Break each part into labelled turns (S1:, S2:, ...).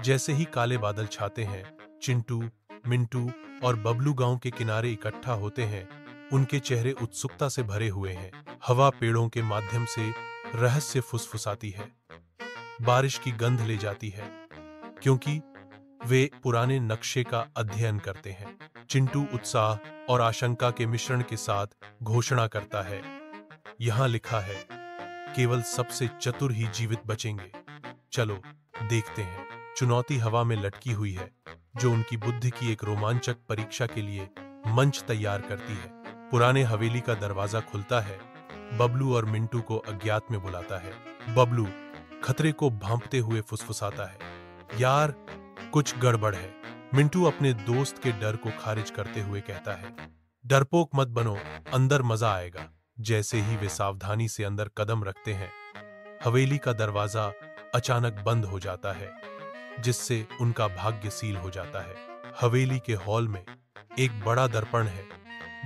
S1: जैसे ही काले बादल छाते हैं, चिंटू, मिंटू और बबलू गांव के किनारे इकट्ठा होते हैं। उनके चेहरे उत्सुकता से भरे हुए हैं। हवा पेड़ों के माध्यम से रहस्य फुसफुसाती है, बारिश की गंध ले जाती है, क्योंकि वे पुराने नक्शे का अध्ययन करते हैं। चिंटू उत्साह और आशंका के मिश्रण के साथ घोषणा करता है, यहां लिखा है, केवल सबसे चतुर ही जीवित बचेंगे। चलो देखते हैं। चुनौती हवा में लटकी हुई है, जो उनकी बुद्धि की एक रोमांचक परीक्षा के लिए मंच तैयार करती है। पुराने हवेली का दरवाजा खुलता है। बबलू और मिंटू को अज्ञात में बुलाता है। बबलू खतरे को भांपते हुए फुसफुसाता है, यार कुछ गड़बड़ है। मिंटू अपने दोस्त के डर को खारिज करते हुए कहता है, डरपोक मत बनो, अंदर मजा आएगा। जैसे ही वे सावधानी से अंदर कदम रखते हैं, हवेली का दरवाजा अचानक बंद हो जाता है, जिससे उनका भाग्य सील हो जाता है। हवेली के हॉल में एक बड़ा दर्पण है,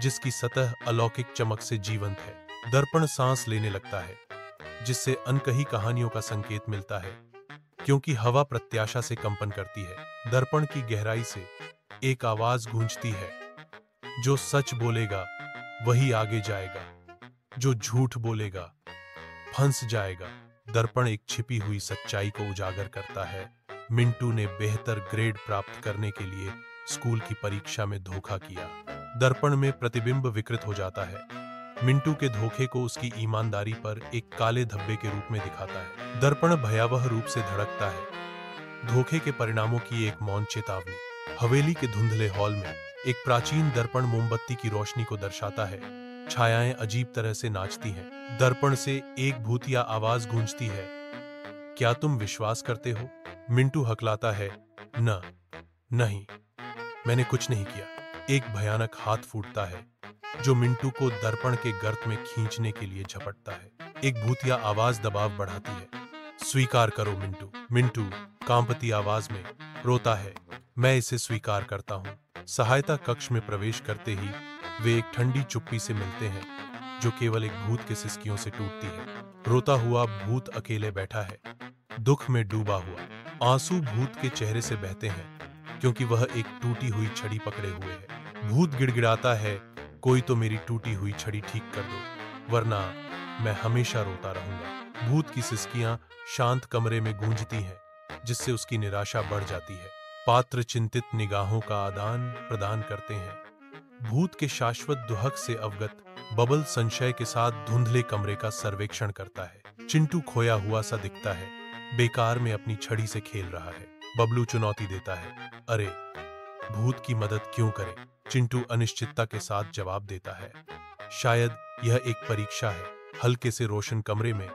S1: जिसकी सतह अलौकिक चमक से जीवंत है। दर्पण सांस लेने लगता है, जिससे अनकही कहानियों का संकेत मिलता है, क्योंकि हवा प्रत्याशा से कंपन करती है। दर्पण की गहराई से एक आवाज गूंजती है, जो सच बोलेगा वही आगे जाएगा, जो झूठ बोलेगा फंस जाएगा। दर्पण एक छिपी हुई सच्चाई को उजागर करता है। मिंटू ने बेहतर ग्रेड प्राप्त करने के लिए स्कूल की परीक्षा में धोखा किया। दर्पण में प्रतिबिंब विकृत हो जाता है। मिंटू के धोखे को उसकी ईमानदारी पर एक काले धब्बे के रूप में दिखाता है। दर्पण भयावह रूप से धड़कता है, धोखे के परिणामों की एक मौन चेतावनी। हवेली के धुंधले हॉल में एक प्राचीन दर्पण मोमबत्ती की रोशनी को दर्शाता है। छायाएं अजीब तरह से नाचती हैं। दर्पण से एक भूतिया आवाज गूंजती है, क्या तुम विश्वास करते हो? मिंटू हकलाता है, नहीं, मैंने कुछ नहीं किया। एक भयानक हाथ फूटता है, जो मिंटू को दर्पण के गर्त में खींचने के लिए झपटता है। एक भूतिया आवाज दबाव बढ़ाती है, स्वीकार करो मिंटू। मिंटू कांपती आवाज में रोता है, मैं इसे स्वीकार करता हूं। सहायता कक्ष में प्रवेश करते ही वे एक ठंडी चुप्पी से मिलते हैं, जो केवल एक भूत के सिसकियों से टूटती है। रोता हुआ भूत अकेले बैठा है, दुख में डूबा हुआ। आंसू भूत के चेहरे से बहते हैं, क्योंकि वह एक टूटी हुई छड़ी पकड़े हुए है। भूत गिड़गिड़ाता है, कोई तो मेरी टूटी हुई छड़ी ठीक कर दो, वरना मैं हमेशा रोता रहूंगा। भूत की सिसकियां शांत कमरे में गूंजती हैं, जिससे उसकी निराशा बढ़ जाती है। पात्र चिंतित निगाहों का आदान प्रदान करते हैं। भूत के शाश्वत दुहक से अवगत बबल संशय के साथ धुंधले कमरे का सर्वेक्षण करता है। चिंटू खोया हुआ सा दिखता है, बेकार में अपनी छड़ी से खेल रहा है। बबलू चुनौती देता है, अरे भूत की मदद क्यों करें? चिंटू अनिश्चितता के साथ जवाब देता है, शायद यह एक परीक्षा है। हल्के से रोशन कमरे में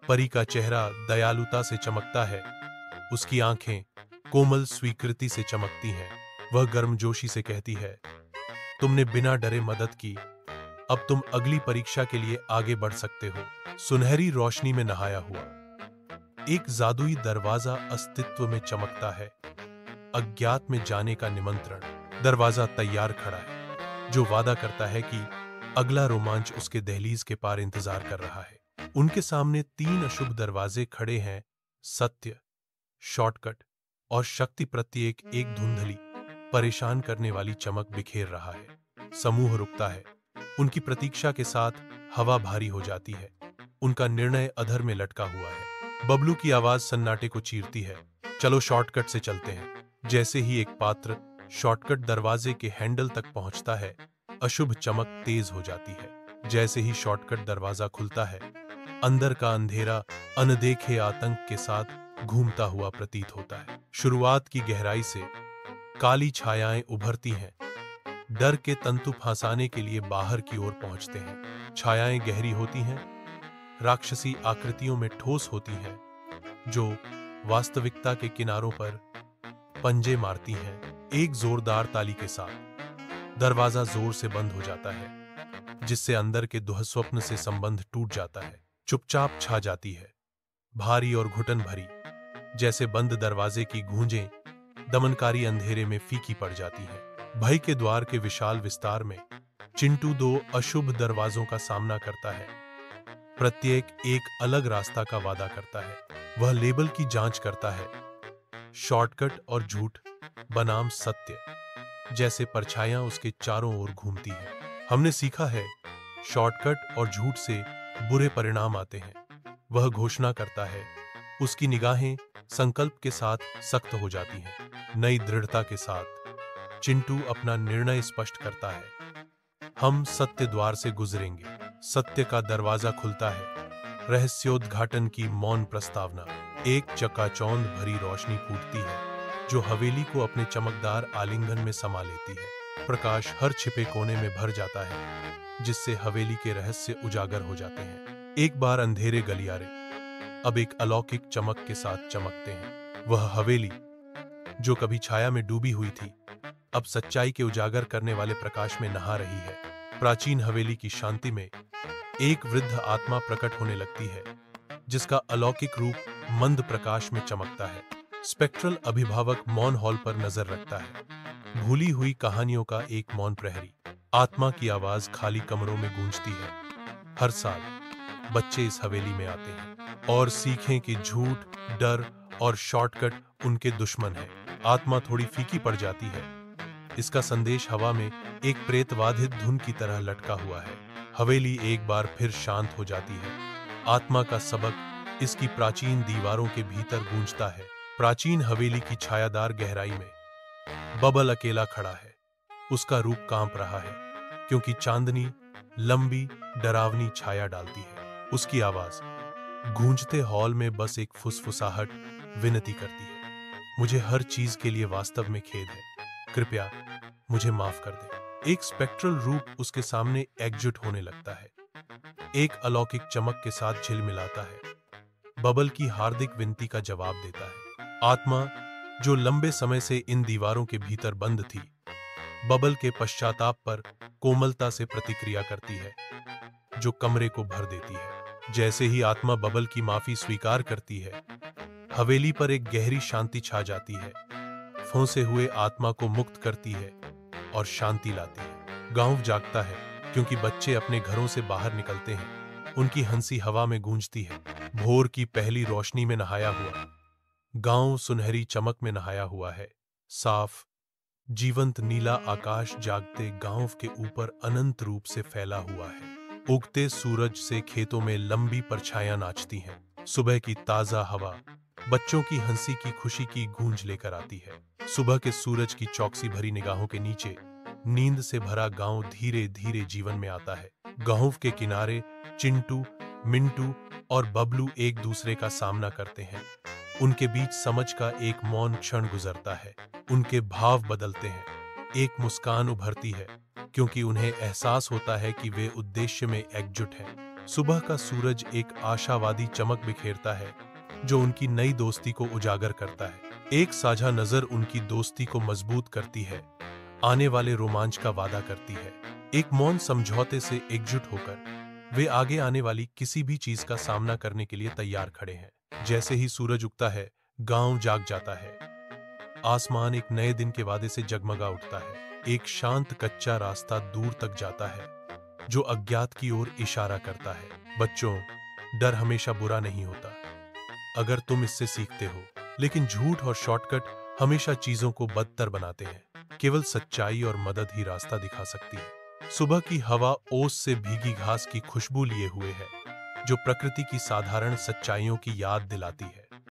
S1: परी का चेहरा दयालुता से चमकता है। उसकी आंखें कोमल स्वीकृति से चमकती हैं। वह गर्मजोशी से कहती है, तुमने बिना डरे मदद की, अब तुम अगली परीक्षा के लिए आगे बढ़ सकते हो। सुनहरी रोशनी में नहाया हुआ एक जादुई दरवाजा अस्तित्व में चमकता है, अज्ञात में जाने का निमंत्रण। दरवाजा तैयार खड़ा है, जो वादा करता है कि अगला रोमांच उसके दहलीज के पार इंतजार कर रहा है। उनके सामने 3 अशुभ दरवाजे खड़े हैं, सत्य, शॉर्टकट और शक्ति। प्रत्येक एक धुंधली, परेशान करने वाली चमक बिखेर रहा है। समूह रुकता है। उनकी प्रतीक्षा के साथ हवा भारी हो जाती है। उनका निर्णय अधर में लटका हुआ है। बबलू की आवाज सन्नाटे को चीरती है, चलो शॉर्टकट से चलते हैं। जैसे ही एक पात्र शॉर्टकट दरवाजे के हैंडल तक पहुंचता है, अशुभ चमक तेज हो जाती है। जैसे ही शॉर्टकट दरवाजा खुलता है, अंदर का अंधेरा अनदेखे आतंक के साथ घूमता हुआ प्रतीत होता है। शुरुआत की गहराई से काली छायाएं उभरती हैं, डर के तंतु फंसाने के लिए बाहर की ओर पहुंचते हैं। छायाएं गहरी होती हैं, राक्षसी आकृतियों में ठोस होती हैं, जो वास्तविकता के किनारों पर पंजे मारती हैं। एक जोरदार ताली के साथ दरवाजा जोर से बंद हो जाता है, जिससे अंदर के दुःस्वप्न से संबंध टूट जाता है। चुपचाप छा जाती है, भारी और घुटन भरी, जैसे बंद दरवाजे की गूंजें दमनकारी अंधेरे में फीकी पड़ जाती है। भय के द्वार के विशाल विस्तार में चिंटू 2 अशुभ दरवाजों का सामना करता है। प्रत्येक एक अलग रास्ता का वादा करता है। वह लेबल की जांच करता है, शॉर्टकट और झूठ बनाम सत्य जैसे परछाइयां उसके चारों ओर घूमती हैं। हमने सीखा है, शॉर्टकट और झूठ से बुरे परिणाम आते हैं। वह घोषणा करता है, उसकी निगाहें संकल्प के साथ सख्त हो जाती हैं। नई दृढ़ता के साथ चिंटू अपना निर्णय स्पष्ट करता है, हम सत्य द्वार से गुजरेंगे। सत्य का दरवाजा खुलता है। रहस्योद्घाटन की मौन प्रस्तावना। एक चकाचौंध भरी रोशनी फूटती है जो हवेली को अपने चमकदार आलिंगन में समा लेती है। प्रकाश हर छिपे कोने में भर जाता है जिससे हवेली के रहस्य उजागर हो जाते हैं। एक बार अंधेरे गलियारे अब एक अलौकिक चमक के साथ चमकते हैं। वह हवेली जो कभी छाया में डूबी हुई थी, अब सच्चाई के उजागर करने वाले प्रकाश में नहा रही है। प्राचीन हवेली की शांति में एक वृद्ध आत्मा प्रकट होने लगती है जिसका अलौकिक रूप मंद प्रकाश में चमकता है। स्पेक्ट्रल अभिभावक मौन हॉल पर नजर रखता है। भूली हुई कहानियों का एक मौन प्रहरी। आत्मा की आवाज खाली कमरों में गूंजती है। हर साल बच्चे इस हवेली में आते हैं और सीखें कि झूठ, डर और शॉर्टकट उनके दुश्मन हैं। आत्मा थोड़ी फीकी पड़ जाती है। इसका संदेश हवा में एक प्रेतवाधित धुन की तरह लटका हुआ है। हवेली एक बार फिर शांत हो जाती है। आत्मा का सबक इसकी प्राचीन दीवारों के भीतर गूंजता है। प्राचीन हवेली की छायादार गहराई में बबल अकेला खड़ा है। उसका रूप कांप रहा है क्योंकि चांदनी लंबी डरावनी छाया डालती है। उसकी आवाज गूंजते हॉल में बस एक फुसफुसाहट विनती करती है, मुझे हर चीज के लिए वास्तव में खेद है, कृपया मुझे माफ कर दे। एक स्पेक्ट्रल रूप उसके सामने एकजुट होने लगता है, एक अलौकिक चमक के साथ झिलमिलाता है, बबल की हार्दिक विनती का जवाब देता है। आत्मा जो लंबे समय से इन दीवारों के भीतर बंद थी, बबल के पश्चाताप पर कोमलता से प्रतिक्रिया करती है जो कमरे को भर देती है। जैसे ही आत्मा बबल की माफी स्वीकार करती है, हवेली पर एक गहरी शांति छा जाती है। फंसे हुए आत्मा को मुक्त करती है और शांति लाती है। गांव जागता है क्योंकि बच्चे अपने घरों से बाहर निकलते हैं। उनकी हंसी हवा में गूंजती है। भोर की पहली रोशनी में नहाया हुआ गांव सुनहरी चमक में नहाया हुआ है। साफ जीवंत नीला आकाश जागते गांव के ऊपर अनंत रूप से फैला हुआ है। उगते सूरज से खेतों में लंबी परछाइयां नाचती हैं। सुबह की ताजा हवा बच्चों की हंसी की खुशी की गूंज लेकर आती है। सुबह के सूरज की चौकसी भरी निगाहों के नीचे नींद से भरा गांव धीरे धीरे जीवन में आता है। गांव के किनारे चिंटू, मिंटू और बबलू एक दूसरे का सामना करते हैं। उनके बीच समझ का एक मौन क्षण गुजरता है। उनके भाव बदलते हैं। एक मुस्कान उभरती है क्योंकि उन्हें एहसास होता है कि वे उद्देश्य में एकजुट हैं। सुबह का सूरज एक आशावादी चमक बिखेरता है जो उनकी नई दोस्ती को उजागर करता है। एक साझा नजर उनकी दोस्ती को मजबूत करती है, आने वाले रोमांच का वादा करती है। एक मौन समझौते से एकजुट होकर वे आगे आने वाली किसी भी चीज का सामना करने के लिए तैयार खड़े हैं। जैसे ही सूरज उगता है, गांव जाग जाता है। आसमान एक नए दिन के वादे से जगमगा उठता है। एक शांत कच्चा रास्ता दूर तक जाता है जो अज्ञात की ओर इशारा करता है। बच्चों, डर हमेशा बुरा नहीं होता अगर तुम इससे सीखते हो, लेकिन झूठ और शॉर्टकट हमेशा चीजों को बदतर बनाते हैं। केवल सच्चाई और मदद ही रास्ता दिखा सकती है। सुबह की हवा ओस से भीगी घास की खुशबू लिए हुए है जो प्रकृति की साधारण सच्चाइयों की याद दिलाती है।